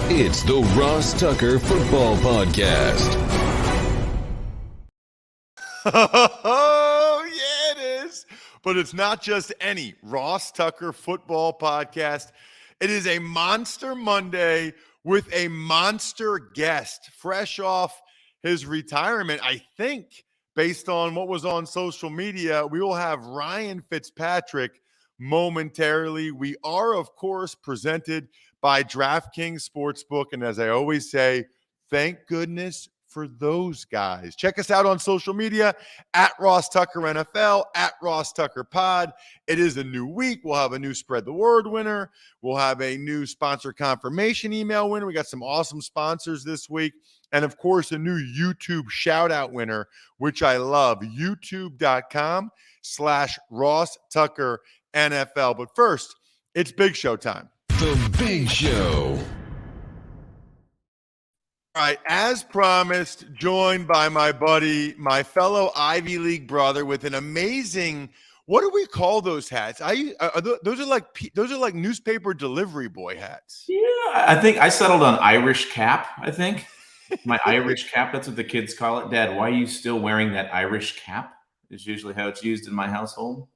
It's the Ross Tucker Football Podcast. Oh, yeah, it is. But it's not just any Ross Tucker Football Podcast. It is a Monster Monday with a monster guest, fresh off his retirement. I think, based on what was on social media, we will have Ryan Fitzpatrick momentarily. We are, of course, presented by DraftKings Sportsbook. And as I always say, thank goodness for those guys. Check us out on social media at Ross Tucker NFL, at Ross Tucker Pod. It is a new week. We'll have a new Spread the Word winner. We'll have a new sponsor confirmation email winner. We got some awesome sponsors this week. And of course, a new YouTube shout out winner, which I love, youtube.com/Ross Tucker NFL. But first, it's Big Show time. The Big Show. All right, as promised, joined by my buddy, my fellow Ivy League brother with an amazing, what do we call those hats? Those are like newspaper delivery boy hats. Yeah, I think I settled on Irish cap, I think. My Irish cap, that's what the kids call it. Dad, why are you still wearing that Irish cap? Is usually how it's used in my household.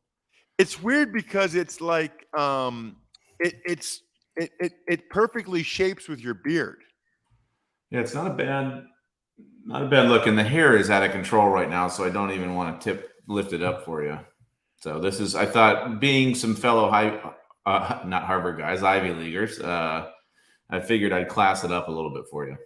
It's weird because it's like it perfectly shapes with your beard. Yeah, it's not a bad look, and the hair is out of control right now, so I don't even want to lift it up for you. So this is, I thought, being some fellow not Harvard guys, Ivy Leaguers, I figured I'd class it up a little bit for you.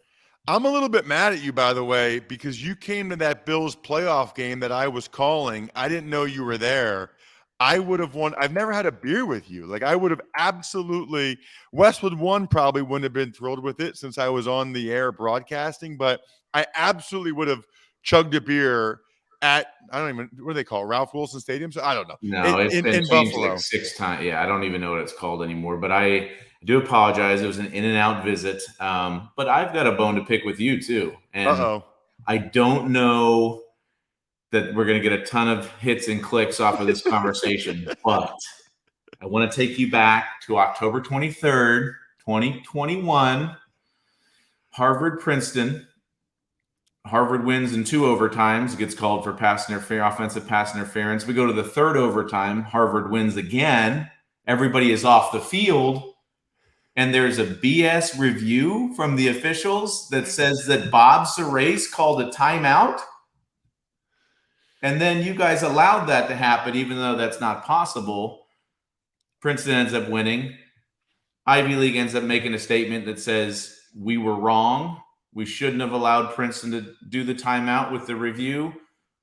I'm a little bit mad at you, by the way, because you came to that Bills playoff game that I was calling. I didn't know you were there. I would have won. I've never had a beer with you. Like, I would have absolutely, Westwood One probably wouldn't have been thrilled with it since I was on the air broadcasting, but I absolutely would have chugged a beer at, I don't even, what do they call it, Ralph Wilson Stadium? So I don't know. No, it's been changed Buffalo like 6 times. Yeah, I don't even know what it's called anymore, but I do apologize. It was an in and out visit. But I've got a bone to pick with you too. And I don't know that we're going to get a ton of hits and clicks off of this conversation, but I want to take you back to October 23rd, 2021, Harvard-Princeton. Harvard wins in 2 overtimes, gets called for offensive pass interference. We go to the 3rd overtime. Harvard wins again. Everybody is off the field, and there's a BS review from the officials that says that Bob Serace called a timeout. And then you guys allowed that to happen, even though that's not possible. Princeton ends up winning. Ivy League ends up making a statement that says, we were wrong. We shouldn't have allowed Princeton to do the timeout with the review.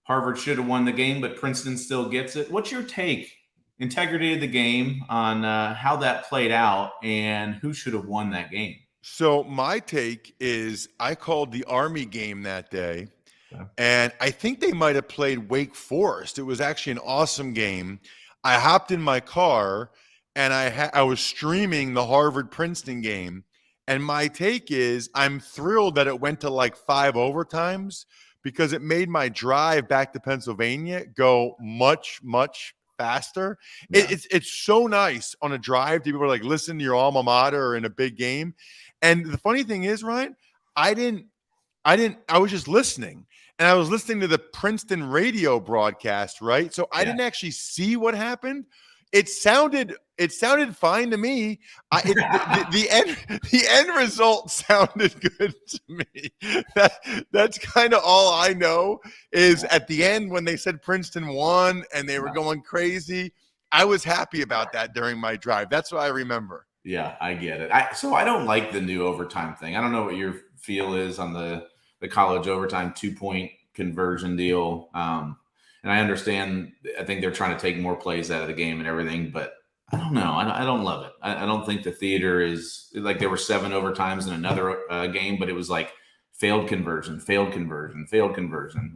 Harvard should have won the game, but Princeton still gets it. What's your take, integrity of the game, on how that played out and who should have won that game? So my take is I called the Army game that day. And I think they might have played Wake Forest. It was actually an awesome game. I hopped in my car and I was streaming the Harvard-Princeton game. And my take is I'm thrilled that it went to like 5 overtimes because it made my drive back to Pennsylvania go much, much faster. Yeah. It's so nice on a drive to be able to like listen to your alma mater in a big game. And the funny thing is, Ryan, I was just listening. And I was listening to the Princeton radio broadcast, right? So I didn't actually see what happened. It sounded fine to me. The end result sounded good to me. That's kind of all I know is at the end when they said Princeton won and they were going crazy. I was happy about that during my drive. That's what I remember. Yeah, I get it. So I don't like the new overtime thing. I don't know what your feel is on the college overtime 2-point conversion deal. And I understand, I think they're trying to take more plays out of the game and everything, but I don't know. I don't love it. I don't think the theater is like there were 7 overtimes in another game, but it was like failed conversion.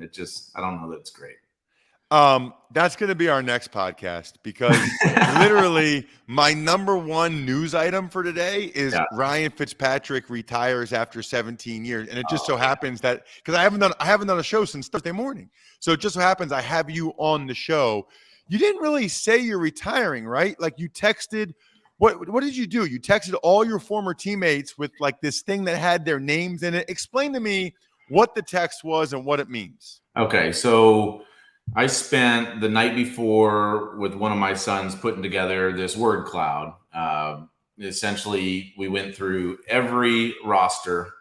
It just, I don't know that it's great. That's going to be our next podcast because literally my number one news item for today is Ryan Fitzpatrick retires after 17 years. And it just so happens that because I haven't done a show since Thursday morning. So it just so happens I have you on the show. You didn't really say you're retiring, right? Like you texted What did you do? You texted all your former teammates with like this thing that had their names in it. Explain to me what the text was and what it means. Okay, so I spent the night before with one of my sons putting together this word cloud. Essentially, we went through every roster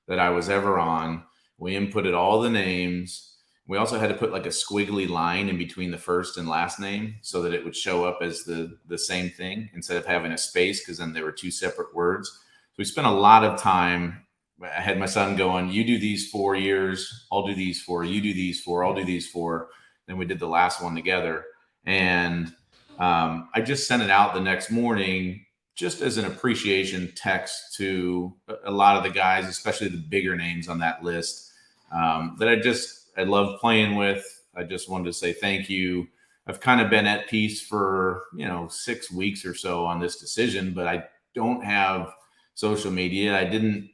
that I was ever on. We inputted all the names. We also had to put like a squiggly line in between the first and last name so that it would show up as the same thing instead of having a space, because then they were two separate words. So we spent a lot of time. I had my son going, you do these 4 years, I'll do these 4, you do these 4, I'll do these 4. Then we did the last one together. And I just sent it out the next morning just as an appreciation text to a lot of the guys, especially the bigger names on that list that I love playing with. I just wanted to say thank you. I've kind of been at peace for, 6 weeks or so on this decision, but I don't have social media. I didn't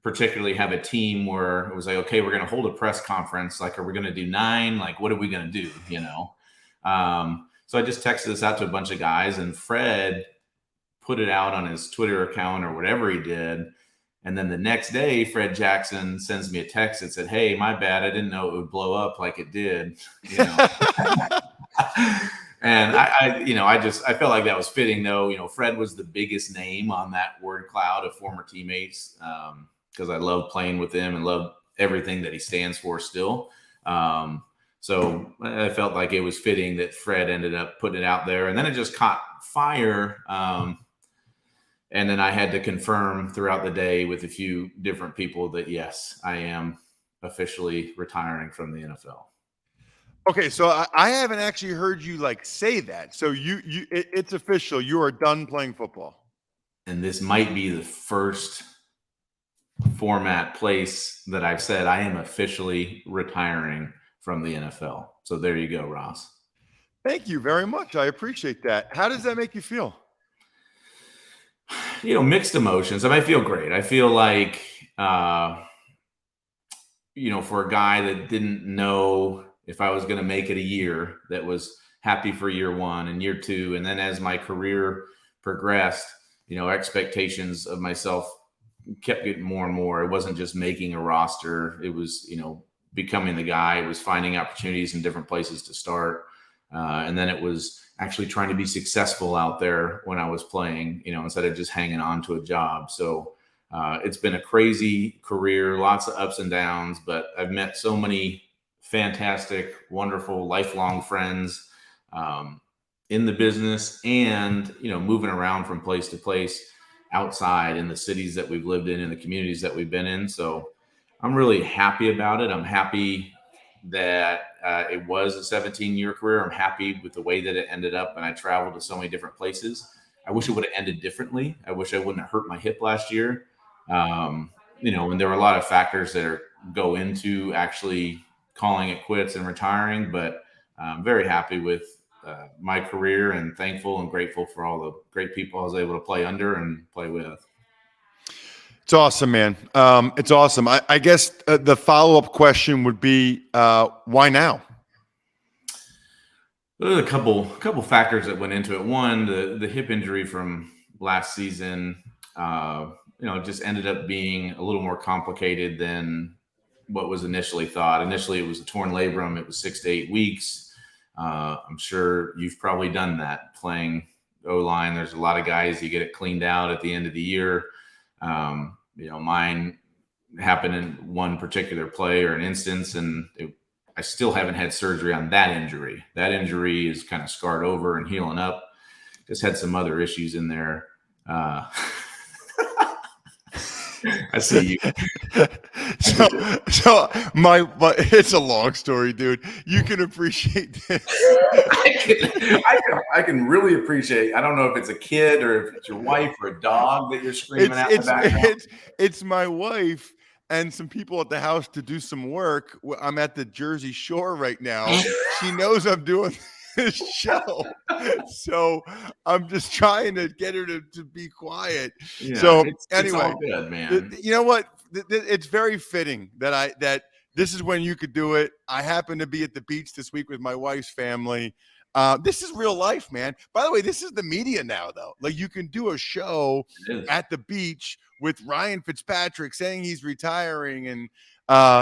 particularly have a team where it was like, okay, we're going to hold a press conference. Like, are we going to do 9? Like, what are we going to do? So I just texted this out to a bunch of guys, and Fred put it out on his Twitter account or whatever he did. And then the next day, Fred Jackson sends me a text that said, hey, my bad. I didn't know it would blow up like it did. And I felt like that was fitting, though. Fred was the biggest name on that word cloud of former teammates, because I love playing with him and love everything that he stands for still. So I felt like it was fitting that Fred ended up putting it out there, and then it just caught fire. And then I had to confirm throughout the day with a few different people that, yes, I am officially retiring from the NFL. Okay, so I haven't actually heard you like say that. So it's official. You are done playing football. And this might be the first place that I've said I am officially retiring from the NFL. So there you go, Ross. Thank you very much. I appreciate that. How does that make you feel? Mixed emotions. I feel great. I feel like, for a guy that didn't know if I was going to make it a year, that was happy for year 1 and year 2. And then as my career progressed, expectations of myself kept getting more and more. It wasn't just making a roster. It was, becoming the guy. It was finding opportunities in different places to start. And then it was actually trying to be successful out there when I was playing, instead of just hanging on to a job. So it's been a crazy career, lots of ups and downs, but I've met so many fantastic, wonderful, lifelong friends in the business, and, moving around from place to place outside in the cities that we've lived in and the communities that we've been in. So I'm really happy about it. I'm happy that it was a 17-year career. I'm happy with the way that it ended up, and I traveled to so many different places. I wish it would have ended differently. I wish I wouldn't have hurt my hip last year. And there were a lot of factors that go into actually calling it quits and retiring, but I'm very happy with my career, and thankful and grateful for all the great people I was able to play under and play with. It's awesome, man. It's awesome. I guess the follow-up question would be, why now? There's a couple factors that went into it. One, the hip injury from last season, just ended up being a little more complicated than what was initially thought. Initially, it was a torn labrum. It was 6 to 8 weeks. I'm sure you've probably done that playing O-line. There's a lot of guys, you get it cleaned out at the end of the year. Mine happened in one particular play or an instance, and I still haven't had surgery on that injury. That injury is kind of scarred over and healing up. Just had some other issues in there. I see you. But it's a long story, dude. You can appreciate this. I can really appreciate. I don't know if it's a kid or if it's your wife or a dog that you're screaming at in the background. It's my wife and some people at the house to do some work. I'm at the Jersey Shore right now. She knows I'm doing this show, so I'm just trying to get her to be quiet. Yeah, so it's all good, man. You know what? It's very fitting that this is when you could do it. I happen to be at the beach this week with my wife's family. This is real life, man. By the way, this is the media now, though. Like, you can do a show at the beach with Ryan Fitzpatrick saying he's retiring, and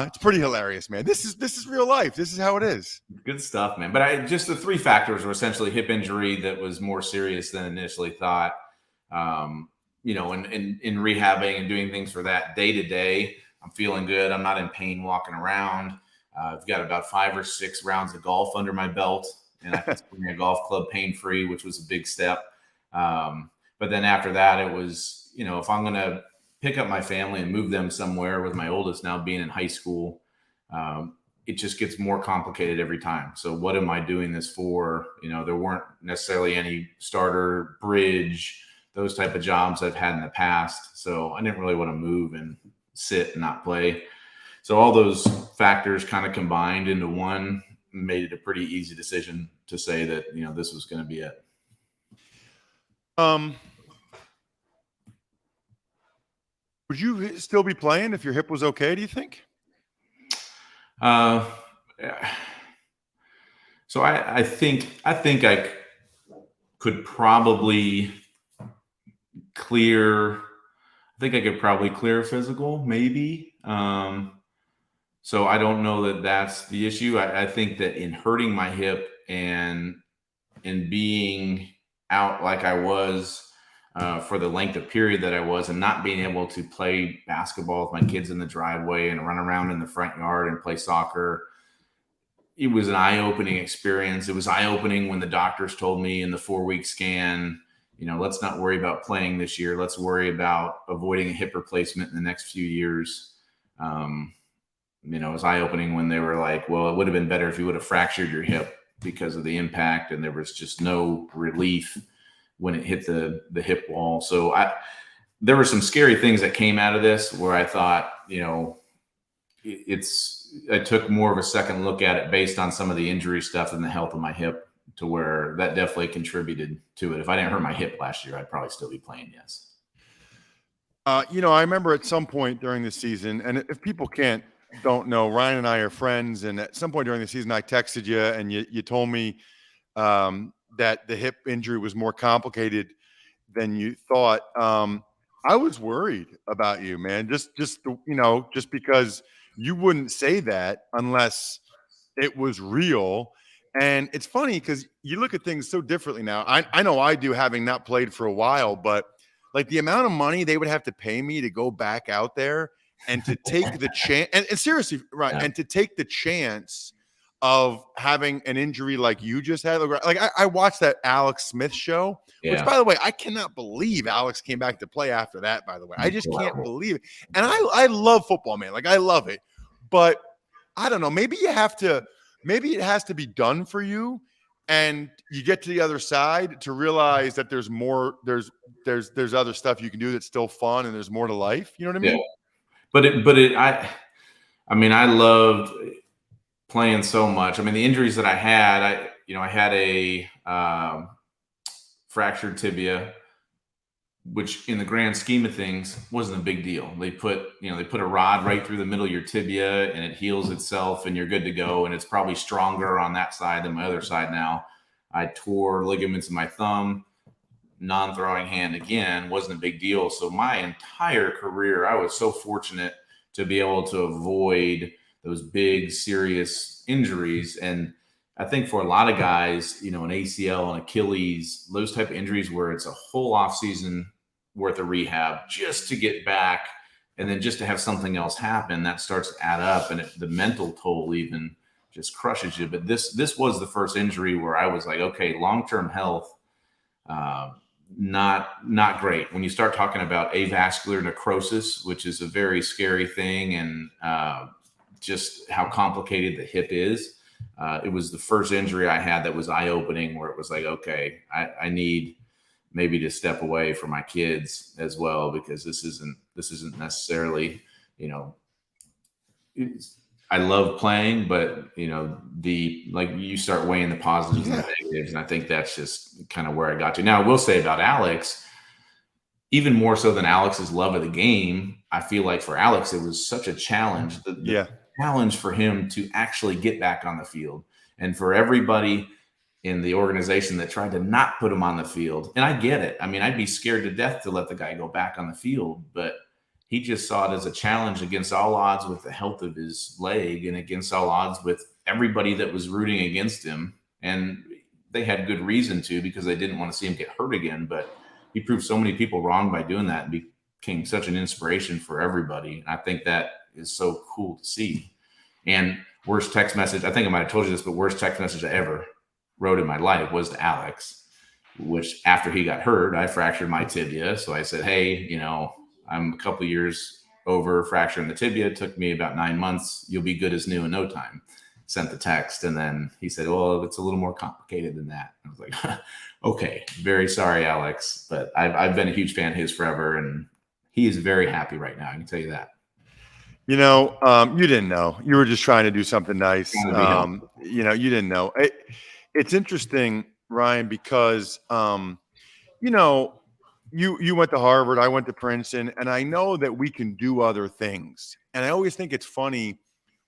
it's pretty hilarious, man. This is real life. This is how it is. Good stuff, man. But just the three factors were essentially hip injury that was more serious than initially thought. You know, in rehabbing and doing things for that day to day, I'm feeling good. I'm not in pain walking around. I've got about 5 or 6 rounds of golf under my belt, and I can swing a golf club pain-free, which was a big step. But then after that, it was, you know, if I'm going to pick up my family and move them somewhere, with my oldest now being in high school, it just gets more complicated every time. So what am I doing this for? You know, there weren't necessarily any starter, bridge, those type of jobs I've had in the past. So I didn't really want to move and sit and not play. So all those factors kind of combined into one made it a pretty easy decision to say that, you know, this was going to be it. Would you still be playing if your hip was okay, do you think? So I think I could probably clear. I think I could probably clear physical, maybe. So I don't know that that's the issue. I think that in hurting my hip and in being out like I was for the length of period that I was, and not being able to play basketball with my kids in the driveway and run around in the front yard and play soccer, it was an eye-opening experience. It was eye-opening when the doctors told me in the 4-week scan, you know, let's not worry about playing this year. Let's worry about avoiding a hip replacement in the next few years. You know, it was eye-opening when they were like, well, it would have been better if you would have fractured your hip because of the impact, and there was just no relief when it hit the hip wall. So there were some scary things that came out of this where I thought, you know, I took more of a second look at it based on some of the injury stuff and the health of my hip, to where that definitely contributed to it. If I didn't hurt my hip last year, I'd probably still be playing. Yes. You know, I remember at some point during the season, and if people don't know, Ryan and I are friends, and at some point during the season, I texted you and you told me that the hip injury was more complicated than you thought. I was worried about you, man. Just you know, just because you wouldn't say that unless it was real. And it's funny because you look at things so differently now. I know I do, having not played for a while, but like the amount of money they would have to pay me to go back out there and to take the chance, and seriously, right, and to take the chance of having an injury like you just had. Like I watched that Alex Smith show, which, by the way, I cannot believe Alex came back to play after that, by the way. I just can't believe it. And I love football, man. Like, I love it. But I don't know, maybe it has to be done for you, and you get to the other side to realize that there's more, there's other stuff you can do that's still fun, and there's more to life. You know what I mean? Yeah. I mean, I loved playing so much. I mean, the injuries that I had, I had a fractured tibia, which in the grand scheme of things wasn't a big deal. They put a rod right through the middle of your tibia, and it heals itself, and you're good to go. And it's probably stronger on that side than my other side now. I tore ligaments in my thumb, non-throwing hand again, wasn't a big deal. So my entire career, I was so fortunate to be able to avoid those big, serious injuries. And I think for a lot of guys, you know, an ACL, an Achilles, those type of injuries where it's a whole off season worth of rehab just to get back, and then just to have something else happen, that starts to add up, and the mental toll even just crushes you. But this was the first injury where I was like, okay, long-term health, not great. When you start talking about avascular necrosis, which is a very scary thing, and just how complicated the hip is, it was the first injury I had that was eye-opening, where it was like, okay, I need maybe to step away from my kids as well, because this isn't necessarily, you know, I love playing, but you know, you start weighing the positives and the negatives, and I think that's just kind of where I got to. Now, I will say about Alex, even more so than Alex's love of the game, I feel like for Alex, it was such a challenge. The challenge for him to actually get back on the field, and for everybody in the organization that tried to not put him on the field. And I get it. I mean, I'd be scared to death to let the guy go back on the field, but he just saw it as a challenge against all odds with the health of his leg and against all odds with everybody that was rooting against him. And they had good reason to, because they didn't want to see him get hurt again. But he proved so many people wrong by doing that and became such an inspiration for everybody. And I think that is so cool to see. And worst text message, I think I might have told you this, but worst text message I ever wrote in my life was to Alex, which after he got hurt, I fractured my tibia. So I said, hey, I'm a couple years over fracturing the tibia. It took me about 9 months. You'll be good as new in no time. Sent the text. And then he said, well, it's a little more complicated than that. I was like, okay, very sorry, Alex. But I've been a huge fan of his forever. And he is very happy right now. I can tell you that. You didn't know. You were just trying to do something nice. You didn't know. It's interesting, Ryan, because, you went to Harvard, I went to Princeton, and I know that we can do other things. And I always think it's funny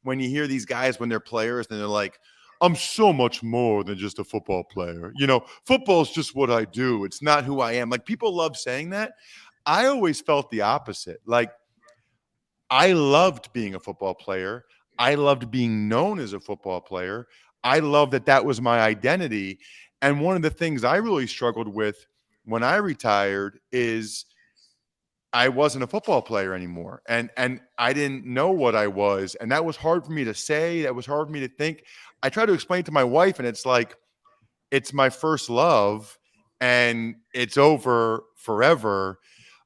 when you hear these guys when they're players and they're like, I'm so much more than just a football player. Football is just what I do. It's not who I am. Like, people love saying that. I always felt the opposite. Like, I loved being a football player. I loved being known as a football player. I loved that was my identity. And one of the things I really struggled with when I retired is I wasn't a football player anymore. And I didn't know what I was. And that was hard for me to say. That was hard for me to think. I try to explain to my wife, and it's like, it's my first love and it's over forever.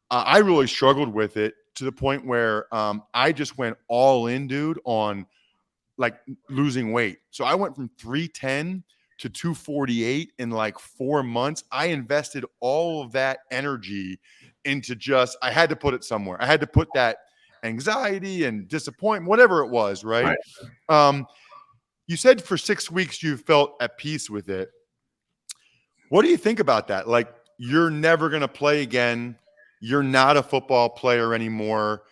I really struggled with it to the point where I just went all in, dude, on like losing weight. So I went from 310 to 248 in like 4 months. I invested all of that energy into I had to put it somewhere. I had to put that anxiety and disappointment, whatever it was, right? You said for 6 weeks you felt at peace with it. What do you think about that? Like, you're never going to play again. You're not a football player anymore.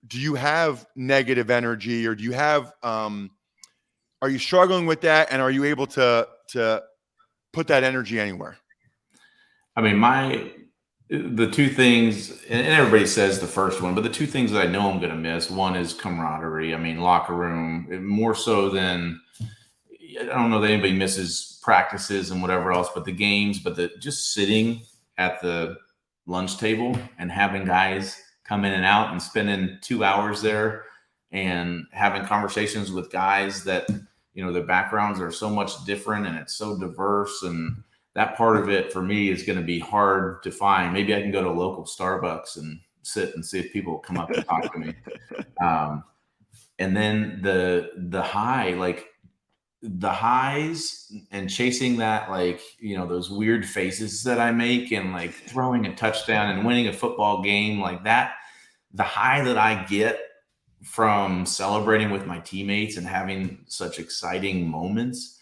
Do you have negative energy, or do you have are you struggling with that, and are you able to put that energy anywhere? I mean, the two things, and everybody says the first one, but the two things that I know I'm going to miss, one is camaraderie. I mean, locker room, more so than, I don't know that anybody misses practices and whatever else, but the games, but just sitting at the lunch table and having guys come in and out and spending 2 hours there and having conversations with guys that, their backgrounds are so much different and it's so diverse. And that part of it for me is going to be hard to find. Maybe I can go to a local Starbucks and sit and see if people come up and talk to me. And then the high, like the highs and chasing that, like, those weird faces that I make and like throwing a touchdown and winning a football game like that, the high that I get from celebrating with my teammates and having such exciting moments,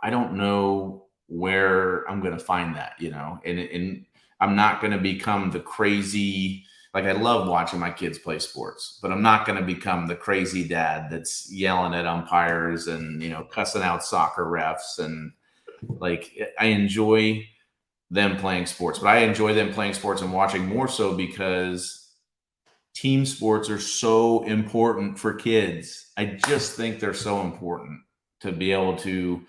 I don't know where I'm going to find that, and I'm not going to become the crazy, like, I love watching my kids play sports, but I'm not going to become the crazy dad that's yelling at umpires and, cussing out soccer refs. And like, I enjoy them playing sports, but I enjoy them playing sports and watching more so because team sports are so important for kids. I just think they're so important to be able to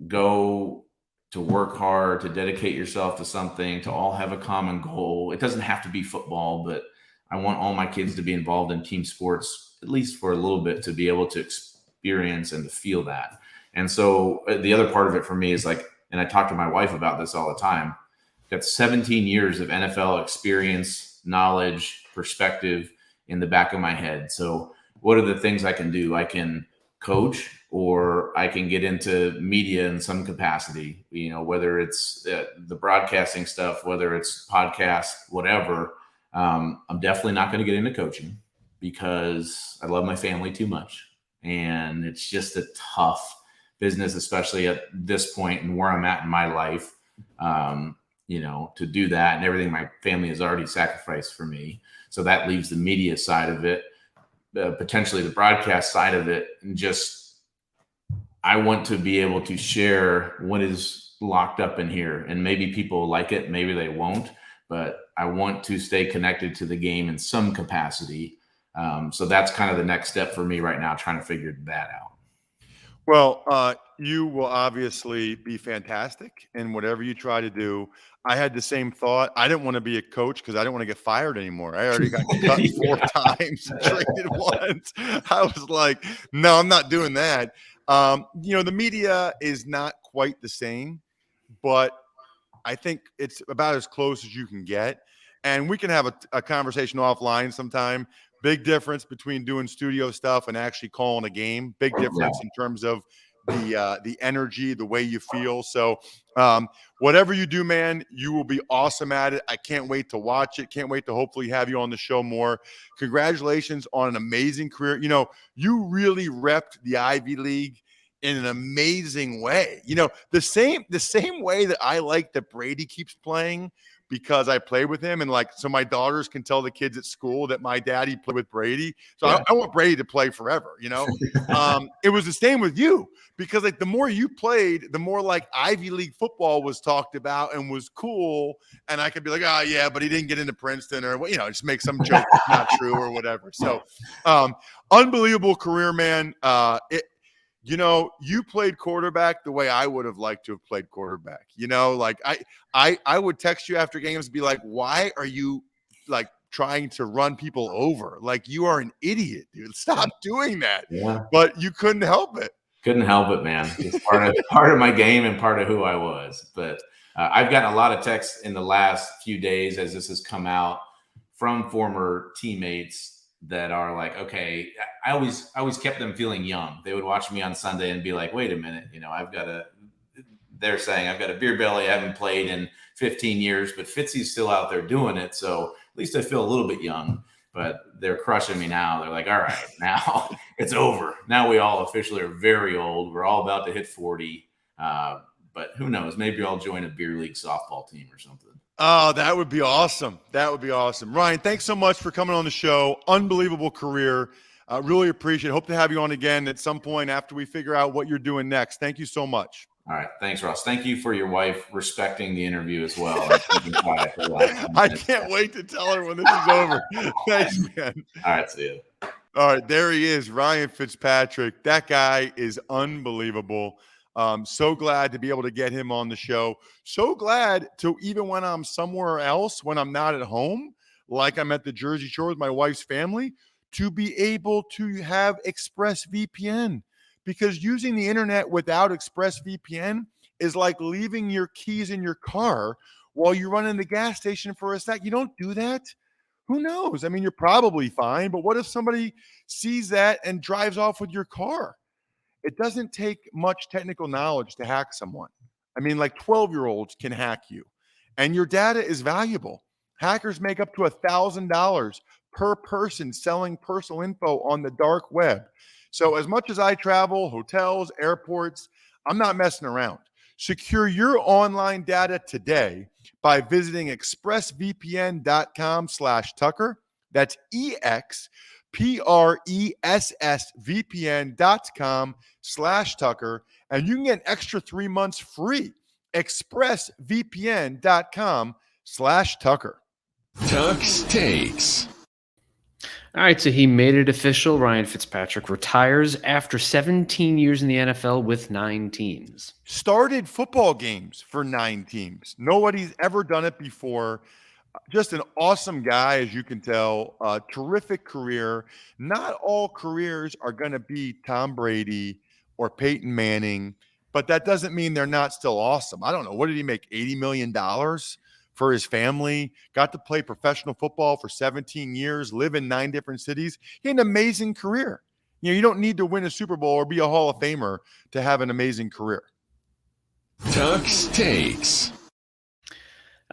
go to work hard, to dedicate yourself to something, to all have a common goal. It doesn't have to be football, but I want all my kids to be involved in team sports, at least for a little bit, to be able to experience and to feel that. And so the other part of it for me is like, and I talk to my wife about this all the time, I've got 17 years of NFL experience, knowledge, perspective in the back of my head. So what are the things I can do? I can coach, or I can get into media in some capacity, whether it's the broadcasting stuff, whether it's podcast, whatever. I'm definitely not going to get into coaching because I love my family too much. And it's just a tough business, especially at this point and where I'm at in my life, to do that and everything my family has already sacrificed for me. So that leaves the media side of it, potentially the broadcast side of it, and just I want to be able to share what is locked up in here. And maybe people like it, maybe they won't, but I want to stay connected to the game in some capacity. So that's kind of the next step for me right now, trying to figure that out. Well, you will obviously be fantastic in whatever you try to do. I had the same thought. I didn't want to be a coach because I didn't want to get fired anymore. I already got cut 4 times and traded once. I was like, no, I'm not doing that. The media is not quite the same, but I think it's about as close as you can get. And we can have a conversation offline sometime. Big difference between doing studio stuff and actually calling a game. Big difference in terms of the energy, the way you feel. So whatever you do, man, you will be awesome at it. I can't wait to watch it. Can't wait to hopefully have you on the show more. Congratulations on an amazing career. You really repped the Ivy League in an amazing way. The same way that I like that Brady keeps playing because I play with him, and so my daughters can tell the kids at school that my daddy played with Brady. So yeah. I want Brady to play forever. It was the same with you because the more you played, the more Ivy League football was talked about and was cool. And I could be like, oh yeah, but he didn't get into Princeton, or just make some joke that's not true or whatever. So unbelievable career, man. You played quarterback the way I would have liked to have played quarterback. I would text you after games and be like, why are you trying to run people over? You are an idiot, dude. Stop doing that. Yeah. But you couldn't help it. Couldn't help it, man. It's part of my game and part of who I was. But I've gotten a lot of texts in the last few days as this has come out from former teammates that are like, okay, I always kept them feeling young. They would watch me on Sunday and be like, wait a minute, they're saying I've got a beer belly. I haven't played in 15 years, but Fitzy's still out there doing it. So at least I feel a little bit young, but they're crushing me now. They're like, all right, now it's over. Now we all officially are very old. We're all about to hit 40. But who knows? Maybe I'll join a beer league softball team or something. Oh, that would be awesome. That would be awesome. Ryan, thanks so much for coming on the show. Unbelievable career. Really appreciate it. Hope to have you on again at some point after we figure out what you're doing next. Thank you so much. All right. Thanks, Ross. Thank you for your wife respecting the interview as well. I can't wait to tell her when this is over. Thanks, man. All right. See you. All right. There he is, Ryan Fitzpatrick. That guy is unbelievable. So glad to be able to get him on the show. So glad to, even when I'm somewhere else, when I'm not at home, like I'm at the Jersey Shore with my wife's family, to be able to have ExpressVPN, because using the internet without ExpressVPN is like leaving your keys in your car while you run in the gas station for a sec. You don't do that. Who knows? I mean, you're probably fine, but what if somebody sees that and drives off with your car? It doesn't take much technical knowledge to hack someone. I mean, 12-year-olds can hack you, and your data is valuable. Hackers make up to $1,000 per person selling personal info on the dark web. So as much as I travel, hotels, airports, I'm not messing around. Secure your online data today by visiting expressvpn.com/Tucker. That's expressvpn.com/Tucker, and you can get an extra 3 months free. expressvpn.com/Tucker. Tuck's Takes. All right, so he made it official. Ryan Fitzpatrick retires after 17 years in the NFL with 9 teams. Started football games for 9 teams. Nobody's ever done it before. Just an awesome guy, as you can tell. Terrific career. Not all careers are going to be Tom Brady or Peyton Manning, but that doesn't mean they're not still awesome. I don't know. What did he make? $80 million for his family. Got to play professional football for 17 years, live in 9 different cities. He had an amazing career. You don't need to win a Super Bowl or be a Hall of Famer to have an amazing career. Tuck's Takes.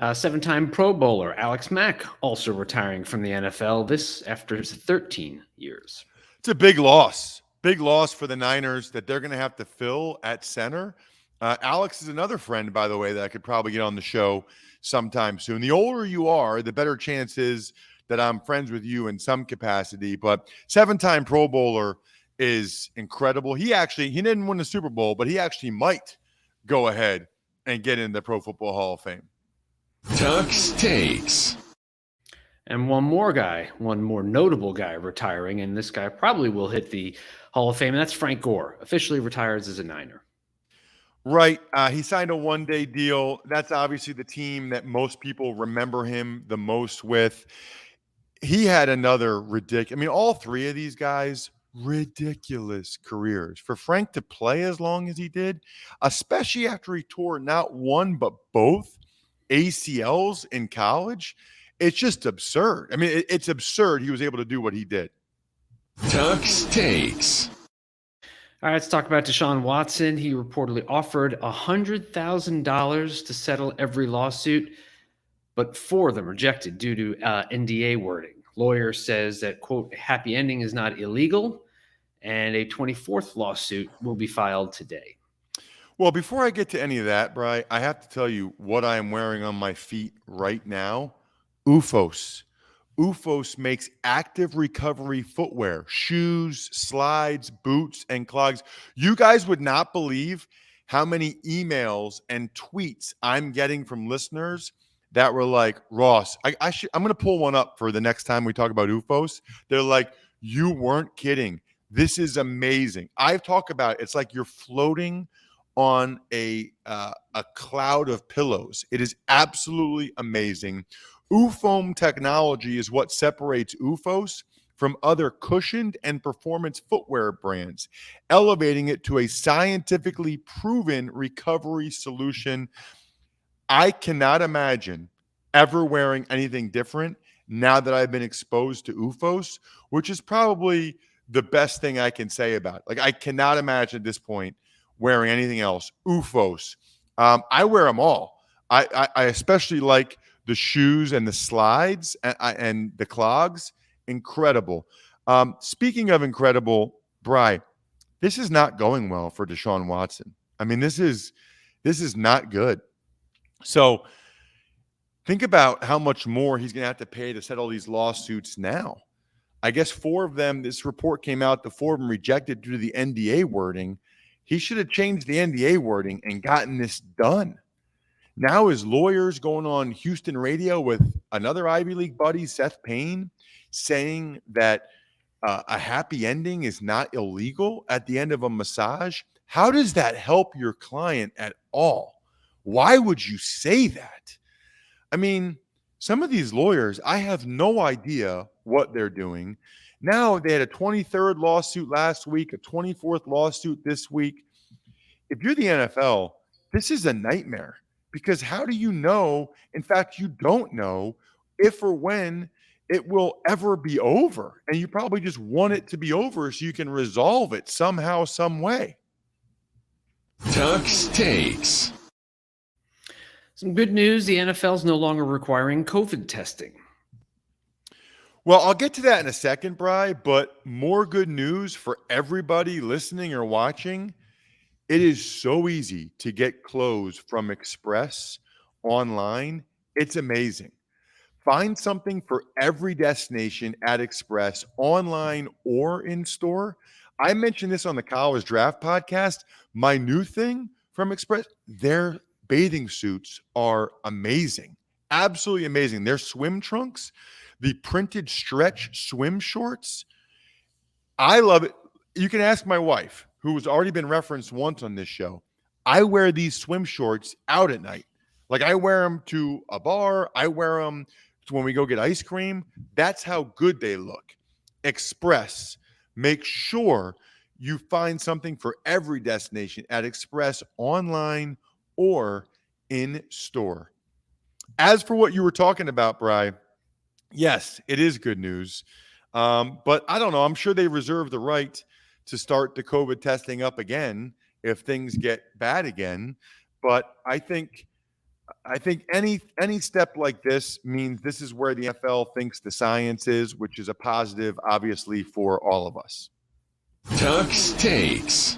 7-time Pro Bowler Alex Mack also retiring from the NFL, this after 13 years. It's a big loss. Big loss for the Niners that they're going to have to fill at center. Alex is another friend, by the way, that I could probably get on the show sometime soon. The older you are, the better chance is that I'm friends with you in some capacity. But 7-time Pro Bowler is incredible. He didn't win the Super Bowl, but he actually might go ahead and get in the Pro Football Hall of Fame. Tuck's Takes. And one more notable guy retiring, and this guy probably will hit the Hall of Fame, and that's Frank Gore, officially retires as a Niner. Right. He signed a one-day deal. That's obviously the team that most people remember him the most with. He had another ridiculous. I mean, all three of these guys, ridiculous careers. For Frank to play as long as he did, especially after he tore not one but both ACLs in college, it's just absurd. I mean, it's absurd he was able to do what he did. Tuck's Takes. All right, let's talk about Deshaun Watson. He reportedly offered $100,000 to settle every lawsuit, but 4 of them rejected due to NDA wording. Lawyer says that, quote, happy ending is not illegal, and a 24th lawsuit will be filed today. Well, before I get to any of that, Bri, I have to tell you what I am wearing on my feet right now. OOFOS. OOFOS makes active recovery footwear, shoes, slides, boots, and clogs. You guys would not believe how many emails and tweets I'm getting from listeners that were like, Ross, I'm going to pull one up for the next time we talk about OOFOS. They're like, you weren't kidding. This is amazing. I've talked about it. It's like you're floating on a cloud of pillows. It is absolutely amazing. OOFOM technology is what separates OOFOS from other cushioned and performance footwear brands, elevating it to a scientifically proven recovery solution. I cannot imagine ever wearing anything different now that I've been exposed to OOFOS, which is probably the best thing I can say about it. Like, I cannot imagine at this point wearing anything else. OOFOS. I wear them all. I especially like the shoes and the slides and the clogs. Incredible. Speaking of incredible, Bri, this is not going well for Deshaun Watson. I mean, this is not good. So think about how much more he's going to have to pay to settle these lawsuits now. I guess 4 of them, this report came out, the 4 of them rejected due to the NDA wording. He should have changed the NDA wording and gotten this done. Now his lawyer's going on Houston radio with another Ivy League buddy, Seth Payne, saying that a happy ending is not illegal at the end of a massage. How does that help your client at all? Why would you say that? I mean, some of these lawyers, I have no idea what they're doing. Now they had a 23rd lawsuit last week, a 24th lawsuit this week. If you're the NFL, this is a nightmare. Because how do you know, in fact, you don't know if or when it will ever be over. And you probably just want it to be over so you can resolve it somehow, some way. Tuck's Takes. Some good news, the NFL is no longer requiring COVID testing. Well, I'll get to that in a second, Bri, but more good news for everybody listening or watching. It is so easy to get clothes from Express online. It's amazing. Find something for every destination at Express, online or in store. I mentioned this on the College Draft podcast. My new thing from Express, their bathing suits are amazing. Absolutely amazing. Their swim trunks, the printed stretch swim shorts, I love it. You can ask my wife, who has already been referenced once on this show. I wear these swim shorts out at night. Like, I wear them to a bar. I wear them to when we go get ice cream. That's how good they look. Express. Make sure you find something for every destination at Express, online or in store. As for what you were talking about, Bri, yes, it is good news. But I don't know. I'm sure they reserve the right to start the COVID testing up again if things get bad again. But I think any step like this means this is where the NFL thinks the science is, which is a positive, obviously, for all of us. Tuck's Takes.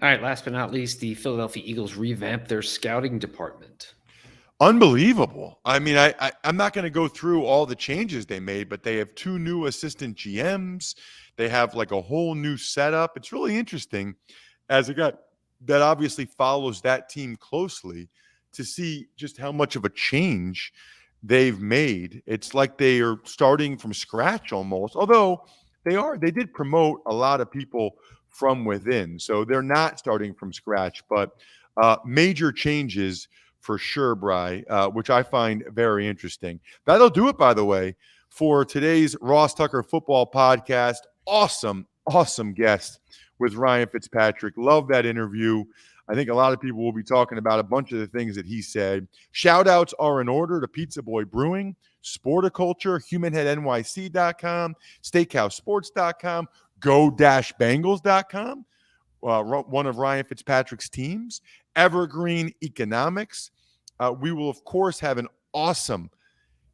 All right, last but not least, the Philadelphia Eagles revamped their scouting department. Unbelievable. I mean, I'm not going to go through all the changes they made, but they have 2 new assistant GMs. They have like a whole new setup. It's really interesting as a guy that obviously follows that team closely to see just how much of a change they've made. It's like they are starting from scratch almost, although they did promote a lot of people from within. So they're not starting from scratch, but major changes for sure, Bri, which I find very interesting. That'll do it, by the way, for today's Ross Tucker Football Podcast. Awesome guest with Ryan Fitzpatrick. Love that interview. I think a lot of people will be talking about a bunch of the things that he said. Shout outs are in order to Pizza Boy Brewing, Sporticulture, HumanHeadNYC.com, SteakhouseSports.com, Go-Bengals.com, one of Ryan Fitzpatrick's teams, Evergreen Economics. We will, of course, have an awesome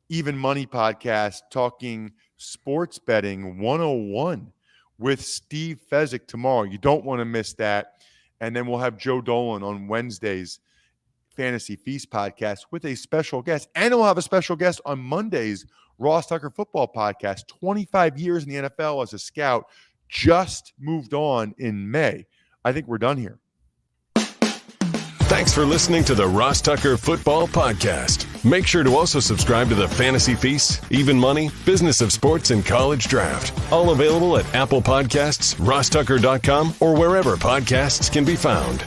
Even Money podcast talking sports betting 101 with Steve Fezzik tomorrow. You don't want to miss that. And then we'll have Joe Dolan on Wednesday's Fantasy Feast podcast with a special guest. And we'll have a special guest on Monday's Ross Tucker Football Podcast. 25 years in the NFL as a scout, just moved on in May. I think we're done here. Thanks for listening to the Ross Tucker Football Podcast. Make sure to also subscribe to the Fantasy Feast, Even Money, Business of Sports, and College Draft. All available at Apple Podcasts, rosstucker.com, or wherever podcasts can be found.